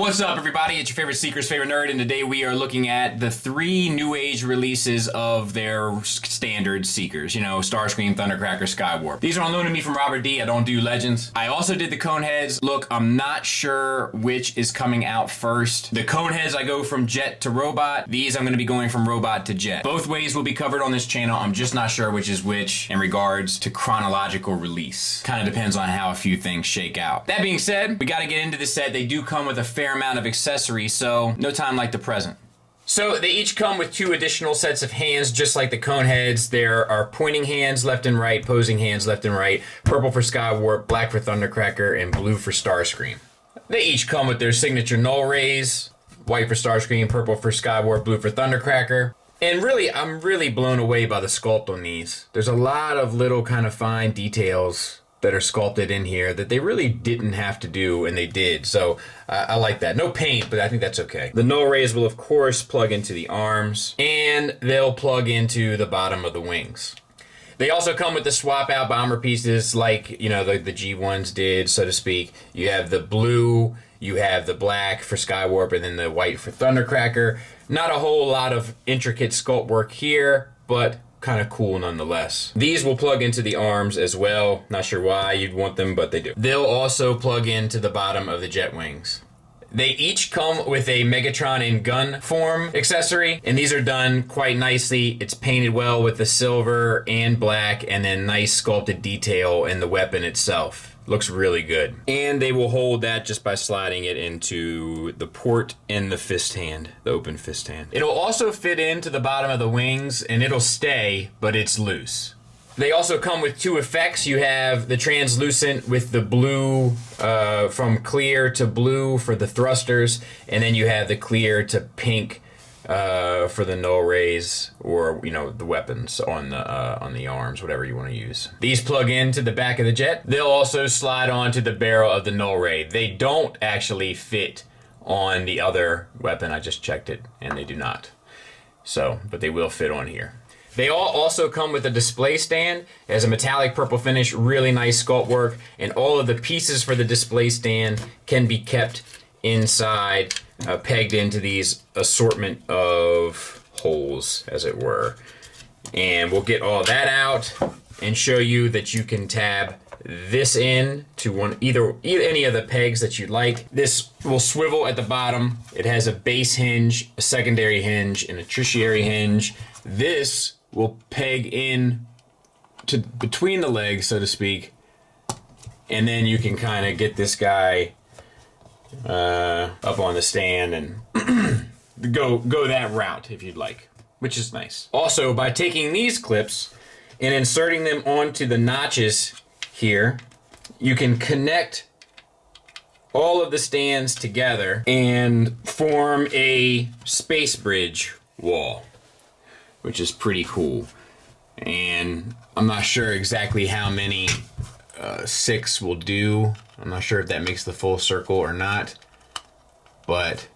What's up, everybody? It's your favorite Seeker's favorite nerd, and today we are looking at the 3 New Age releases of their standard Seekers. You know, Starscream, Thundercracker, Skywarp. These are on loan to me from Robert D. I don't do Legends. I also did the Coneheads. Look, I'm not sure which is coming out first. The Coneheads, I go from Jet to Robot. These, I'm going to be going from Robot to Jet. Both ways will be covered on this channel. I'm just not sure which is which in regards to chronological release. Kind of depends on how a few things shake out. That being said, we got to get into the set. They do come with a fair amount of accessories, so no time like the present. So they each come with 2 additional sets of hands, just like the Coneheads. There are pointing hands left and right, posing hands left and right, purple for Skywarp, black for Thundercracker, and blue for Starscream. They each come with their signature null rays, white for Starscream, purple for Skywarp, blue for Thundercracker. And really, I'm really blown away by the sculpt on these. There's a lot of little kind of fine details that are sculpted in here that they really didn't have to do, and they did. So I like that. No paint, but I think that's okay. The null rays will, of course, plug into the arms, and they'll plug into the bottom of the wings. They also come with the swap out bomber pieces like, you know, the G1s did, so to speak. You have the blue, you have the black for Skywarp, and then the white for Thundercracker. Not a whole lot of intricate sculpt work here, but kind of cool nonetheless. These will plug into the arms as well. Not sure why you'd want them, but they do. They'll also plug into the bottom of the jet wings. They each come with a Megatron in gun form accessory, and these are done quite nicely. It's painted well with the silver and black, and then nice sculpted detail in the weapon itself. Looks really good. And they will hold that just by sliding it into the port in the fist hand, the open fist hand. It'll also fit into the bottom of the wings, and it'll stay, but it's loose. They also come with 2 effects. You have the translucent with the blue from clear to blue for the thrusters, and then you have the clear to pink for the null rays, or, you know, the weapons on the arms, whatever you want to use. These plug into the back of the jet. They'll also slide onto the barrel of the null ray. They don't actually fit on the other weapon. I just checked it, and they do not. So, but they will fit on here. They all also come with a display stand. It has a metallic purple finish, really nice sculpt work, and all of the pieces for the display stand can be kept inside, pegged into these assortment of holes, as it were. And we'll get all that out and show you that you can tab this in to either any of the pegs that you like. This will swivel at the bottom. It has a base hinge, a secondary hinge, and a tertiary hinge. This will peg in to between the legs, so to speak, and then you can kind of get this guy up on the stand and go that route if you'd like, which is nice. Also, by taking these clips and inserting them onto the notches here, you can connect all of the stands together and form a space bridge wall, which is pretty cool. And I'm not sure exactly how many 6 will do. I'm not sure if that makes the full circle or not, but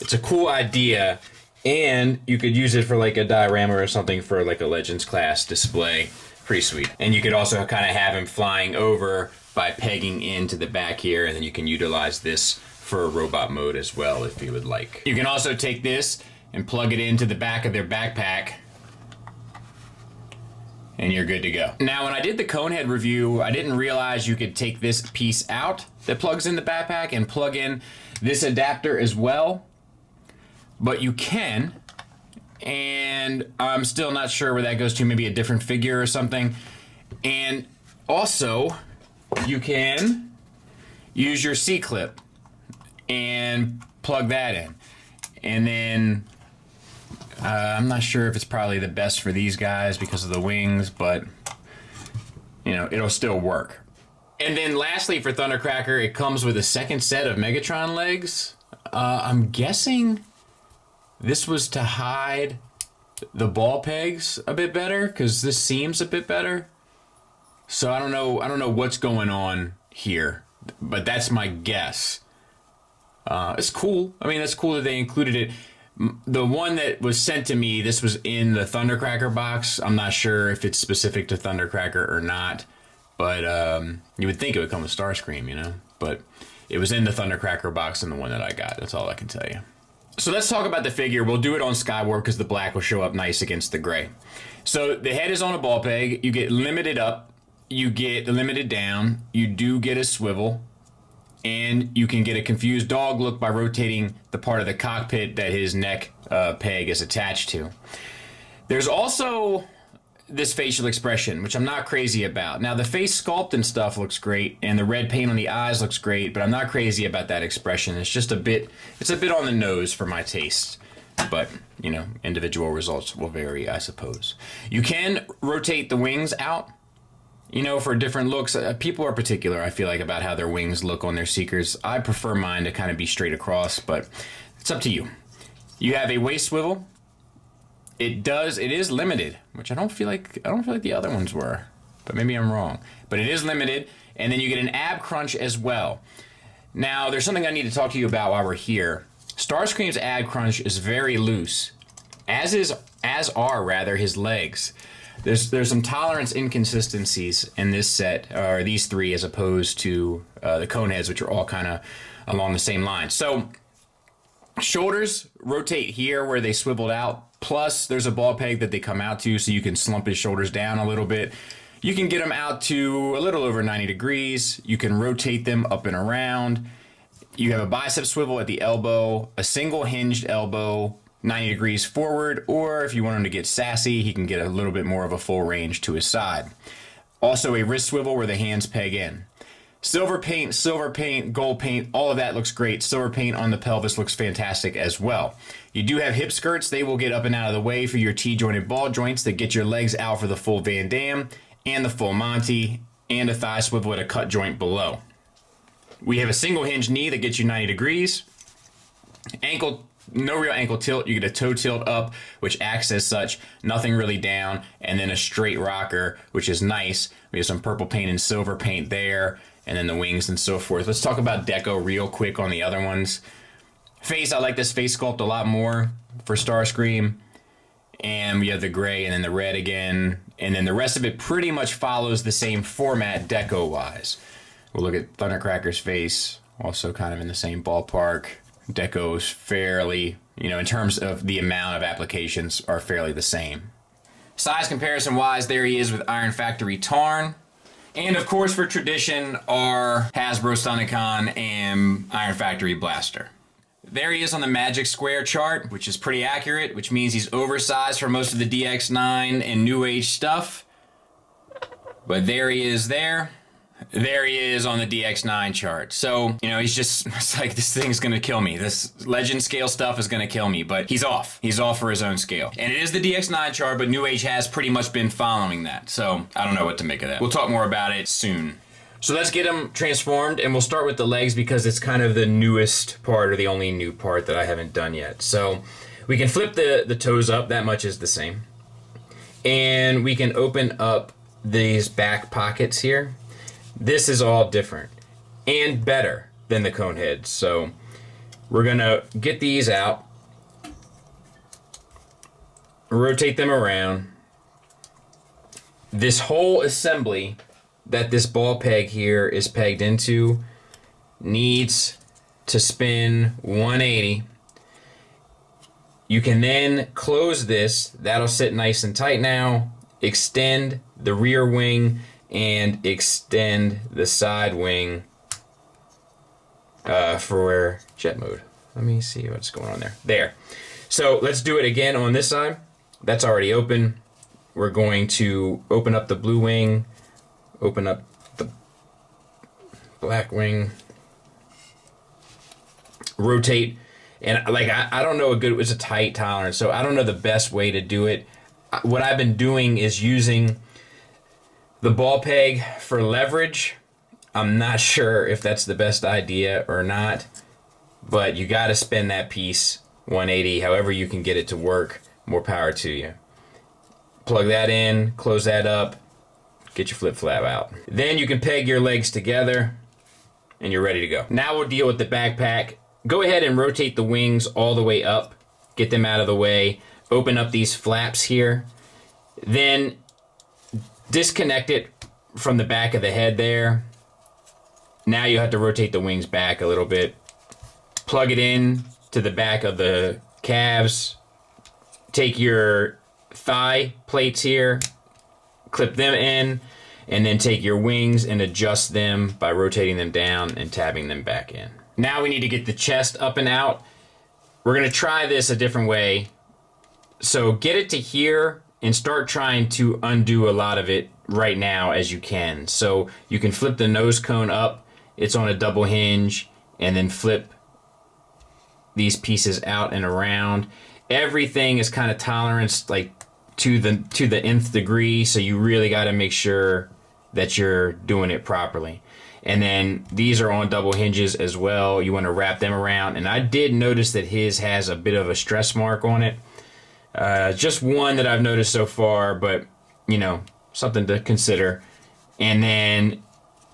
it's a cool idea, and you could use it for like a diorama or something for like a Legends class display. Pretty sweet. And you could also kind of have him flying over by pegging into the back here, and then you can utilize this for robot mode as well if you would like. You can also take this and plug it into the back of their backpack, and you're good to go. Now, when I did the Conehead review, I didn't realize you could take this piece out that plugs in the backpack and plug in this adapter as well, but you can, and I'm still not sure where that goes to, maybe a different figure or something. And also, you can use your C-clip and plug that in. And then I'm not sure if it's probably the best for these guys because of the wings, but, you know, it'll still work. And then lastly, for Thundercracker, it comes with a second set of Megatron legs. I'm guessing this was to hide the ball pegs a bit better, because this seems a bit better. So I don't know what's going on here, but that's my guess. It's cool. I mean, it's cool that they included it. The one that was sent to me, this was in the Thundercracker box. I'm not sure if it's specific to Thundercracker or not, but you would think it would come with Starscream, you know? But It was in the Thundercracker box and the one that I got. That's all I can tell you. So let's talk about the figure. We'll do it on Skywarp because the black will show up nice against the gray. So the head is on a ball peg. You get limited up. You get limited down. You do get a swivel. And you can get a confused dog look by rotating the part of the cockpit that his neck peg is attached to. There's also this facial expression, which I'm not crazy about. Now, the face sculpt and stuff looks great, and the red paint on the eyes looks great, but I'm not crazy about that expression. It's just it's a bit on the nose for my taste. But, you know, individual results will vary, I suppose. You can rotate the wings out, you know, for different looks. People are particular, I feel like, about how their wings look on their Seekers. I prefer mine to kind of be straight across, but it's up to you. You have a waist swivel. It is limited, which I don't feel like the other ones were, but maybe I'm wrong. But it is limited, and then you get an ab crunch as well. Now, there's something I need to talk to you about while we're here. Starscream's ab crunch is very loose, as are his legs. There's some tolerance inconsistencies in this set, or these three, as opposed to the Coneheads, which are all kind of along the same line. So, shoulders rotate here where they swiveled out. Plus, there's a ball peg that they come out to, so you can slump his shoulders down a little bit. You can get them out to a little over 90 degrees. You can rotate them up and around. You have a bicep swivel at the elbow, a single hinged elbow, 90 degrees forward, or if you want him to get sassy, he can get a little bit more of a full range to his side. Also, a wrist swivel where the hands peg in. Silver paint, gold paint, all of that looks great. Silver paint on the pelvis looks fantastic as well. You do have hip skirts. They will get up and out of the way for your T-jointed ball joints that get your legs out for the full Van Damme and the full Monty, and a thigh swivel at a cut joint below. We have a single hinge knee that gets you 90 degrees. Ankle, no real ankle tilt. You get a toe tilt up, which acts as such. Nothing really down. And then a straight rocker, which is nice. We have some purple paint and silver paint there. And then the wings and so forth. Let's talk about deco real quick on the other ones. Face, I like this face sculpt a lot more for Starscream. And we have the gray and then the red again. And then the rest of it pretty much follows the same format deco-wise. We'll look at Thundercracker's face, also kind of in the same ballpark. Deco's fairly, you know, in terms of the amount of applications, are fairly the same. Size comparison-wise, there he is with Iron Factory Tarn. And of course, for tradition, are Hasbro Stunticon and Iron Factory Blaster. There he is on the Magic Square chart, which is pretty accurate, which means he's oversized for most of the DX9 and New Age stuff. But there he is there. There he is on the DX9 chart. So, you know, it's like, this thing's gonna kill me. This legend scale stuff is gonna kill me, but he's off. He's off for his own scale. And it is the DX9 chart, but New Age has pretty much been following that. So, I don't know what to make of that. We'll talk more about it soon. So let's get him transformed, and we'll start with the legs because it's kind of the newest part, or the only new part that I haven't done yet. So, we can flip the toes up, that much is the same. And we can open up these back pockets here. This is all different and better than the Coneheads. So we're gonna get these out, rotate them around. This whole assembly that this ball peg here is pegged into needs to spin 180. You can then close this. That'll sit nice and tight now. Extend the rear wing and extend the side wing for jet mode. Let me see what's going on there. There. So let's do it again on this side. That's already open. We're going to open up the blue wing, open up the black wing, rotate, and like I don't know it's a tight tolerance, so I don't know the best way to do it. What I've been doing is using the ball peg for leverage. I'm not sure if that's the best idea or not, but you got to spin that piece 180, however you can get it to work. More power to you. Plug that in, close that up, get your flip flap out. Then you can peg your legs together and you're ready to go. Now we'll deal with the backpack. Go ahead and rotate the wings all the way up, get them out of the way, open up these flaps here, then disconnect it from the back of the head there, Now you have to rotate the wings back a little bit. Plug it in to the back of the calves. Take your thigh plates here, clip them in, and then take your wings and adjust them by rotating them down and tabbing them back in. Now we need to get the chest up and out. We're gonna try this a different way. So get it to here and start trying to undo a lot of it right now as you can. So you can flip the nose cone up, it's on a double hinge, and then flip these pieces out and around. Everything is kind of tolerance like to the nth degree, so you really got to make sure that you're doing it properly. And then these are on double hinges as well. You want to wrap them around. And I did notice that his has a bit of a stress mark on it. Just one that I've noticed so far, but you know, something to consider. And then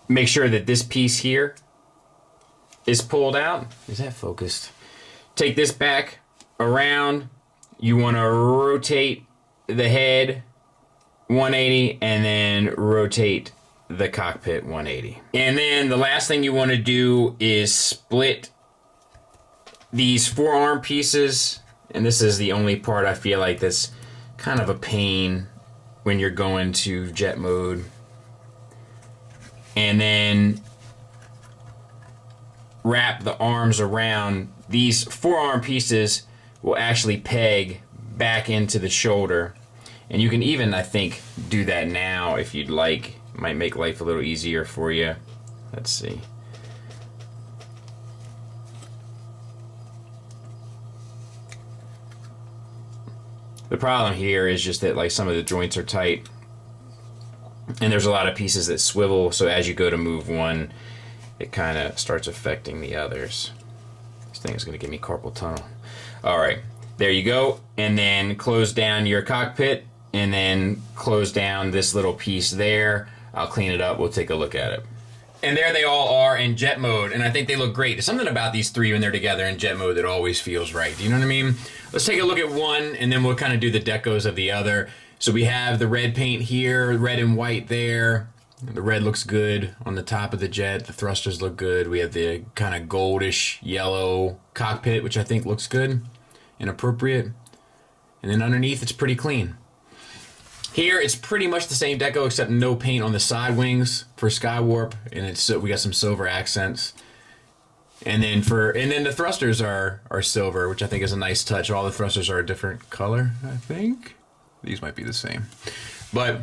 make sure that this piece here is pulled out. Is that focused? Take this back around. You want to rotate the head 180 and then rotate the cockpit 180. And then the last thing you want to do is split these forearm pieces. And this is the only part I feel like that's kind of a pain when you're going to jet mode. And then wrap the arms around. These forearm pieces will actually peg back into the shoulder. And you can even, I think, do that now if you'd like. It might make life a little easier for you. Let's see. The problem here is just that like some of the joints are tight. And there's a lot of pieces that swivel, so as you go to move one, it kind of starts affecting the others. This thing is going to give me carpal tunnel. All right, there you go. And then close down your cockpit, and then close down this little piece there. I'll clean it up. We'll take a look at it. And there they all are in jet mode, and I think they look great. There's something about these three when they're together in jet mode that always feels right. Do you know what I mean? Let's take a look at one, and then we'll kind of do the decos of the other. So we have the red paint here, red and white there. The red looks good on the top of the jet. The thrusters look good. We have the kind of goldish yellow cockpit, which I think looks good and appropriate. And then underneath, it's pretty clean. Here, it's pretty much the same deco except no paint on the side wings for Skywarp, and it's we got some silver accents. And then the thrusters are silver, which I think is a nice touch. All the thrusters are a different color, I think. These might be the same, but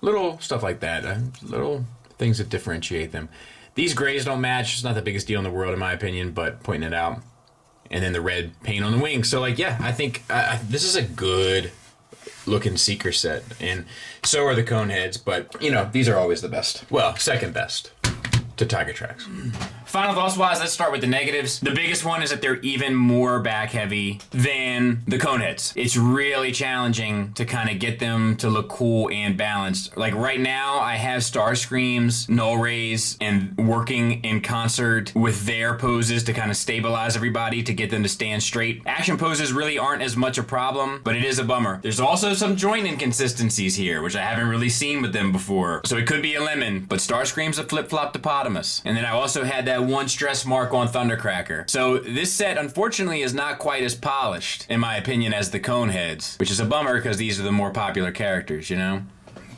little stuff like that, little things that differentiate them. These grays don't match. It's not the biggest deal in the world, in my opinion, but pointing it out. And then the red paint on the wings. So, like, yeah, I think this is a good looking Seeker set, and so are the cone heads, but you know, these are always the best. Well, second best to Tiger Tracks. Final thoughts wise, let's start with the negatives. The biggest one is that they're even more back heavy than the cone heads. It's really challenging to kind of get them to look cool and balanced. Like right now, I have Starscream's null rays and working in concert with their poses to kind of stabilize everybody to get them to stand straight. Action poses really aren't as much a problem, but it is a bummer. There's also some joint inconsistencies here, which I haven't really seen with them before. So it could be a lemon, but Starscream's a flip-flop topotamus. And then I also had that one stress mark on Thundercracker. So this set, unfortunately, is not quite as polished, in my opinion, as the cone heads, which is a bummer because these are the more popular characters, you know?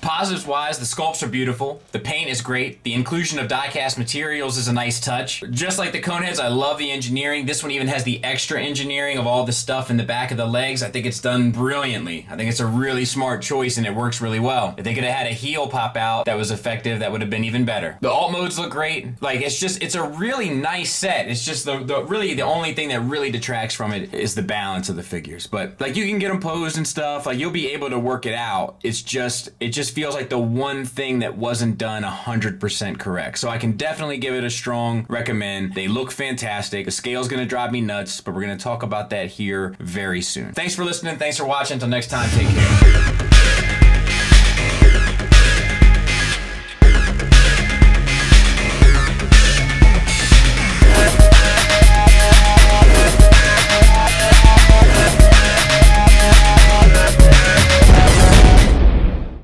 Positives wise, the sculpts are beautiful. The paint is great. The inclusion of die-cast materials is a nice touch. Just like the cone heads, I love the engineering. This one even has the extra engineering of all the stuff in the back of the legs. I think it's done brilliantly. I think it's a really smart choice and it works really well. If they could have had a heel pop out that was effective, that would have been even better. The alt modes look great. Like, it's a really nice set. It's just really the only thing that really detracts from it is the balance of the figures. But like, you can get them posed and stuff. Like, you'll be able to work it out. It just feels like the one thing that wasn't done 100% correct. So I can definitely give it a strong recommend. They look fantastic. The scale's gonna drive me nuts, but we're gonna talk about that here very soon. Thanks for listening. Thanks for watching. Until next time, take care.